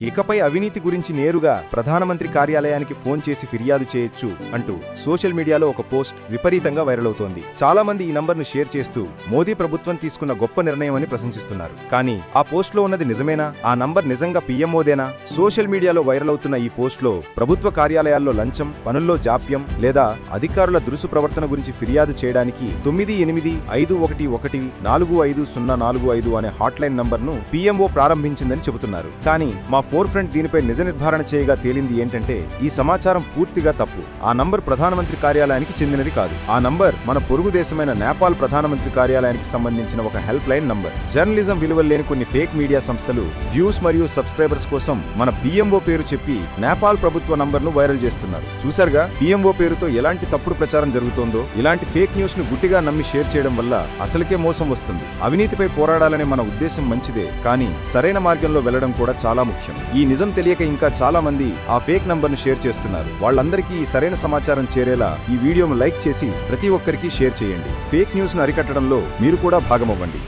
ఇకపై అవినీతి గురించి నేరుగా ప్రధానమంత్రి కార్యాలయానికి ఫోన్ చేసి ఫిర్యాదు చేయొచ్చు అంటూ సోషల్ మీడియాలో ఒక పోస్ట్ విపరీతంగా వైరల్ అవుతోంది. చాలా మంది ఈ నంబర్ను షేర్ చేస్తూ మోదీ ప్రభుత్వం తీసుకున్న గొప్ప నిర్ణయమని ప్రశంసిస్తున్నారు. కానీ ఆ పోస్ట్లో ఉన్నది నిజమేనా? ఆ నంబర్ నిజంగా పీఎంఓదేనా? సోషల్ మీడియాలో వైరల్ అవుతున్న ఈ పోస్ట్లో ప్రభుత్వ కార్యాలయాల్లో లంచం, పనుల్లో జాప్యం లేదా అధికారుల దురుసు ప్రవర్తన గురించి ఫిర్యాదు చేయడానికి 9851145045 అనే హాట్లైన్ నంబర్ను పీఎంఓ ప్రారంభించిందని చెబుతున్నారు. కానీ మా ఫోర్ ఫ్రంట్ దీనిపై నిజ నిర్ధారణ చేయగా తేలింది ఏంటంటే ఈ సమాచారం పూర్తిగా తప్పు. ఆ నంబర్ ప్రధానమంత్రి కార్యాలయానికి చెందినది కాదు. ఆ నంబర్ మన పొరుగు దేశమైన నేపాల్ ప్రధానమంత్రి కార్యాలయానికి సంబంధించిన ఒక హెల్ప్ లైన్ నంబర్. జర్నలిజం విలువలు లేని కొన్ని ఫేక్ మీడియా సంస్థలు వ్యూస్ మరియు సబ్స్క్రైబర్స్ కోసం మన పీఎంఓ పేరు చెప్పి నేపాల్ ప్రభుత్వ నంబర్ను వైరల్ చేస్తున్నారు. చూసారుగా పీఎంఓ పేరుతో ఎలాంటి తప్పుడు ప్రచారం జరుగుతోందో. ఇలాంటి ఫేక్ న్యూస్ ను గుడ్డిగా నమ్మి షేర్ చేయడం వల్ల అసలుకే మోసం వస్తుంది. అవినీతిపై పోరాడాలనే మన ఉద్దేశం మంచిదే, కానీ సరైన మార్గంలో వెళ్లడం కూడా చాలా ముఖ్యం. ఈ నిజం తెలియక ఇంకా చాలా మంది ఆ ఫేక్ నంబర్ను షేర్ చేస్తున్నారు. వాళ్ళందరికీ ఈ సరైన సమాచారం చేరేలా ఈ వీడియోను లైక్ చేసి ప్రతి ఒక్కరికి షేర్ చేయండి. ఫేక్ న్యూస్ ను అరికట్టడంలో మీరు కూడా భాగమవ్వండి.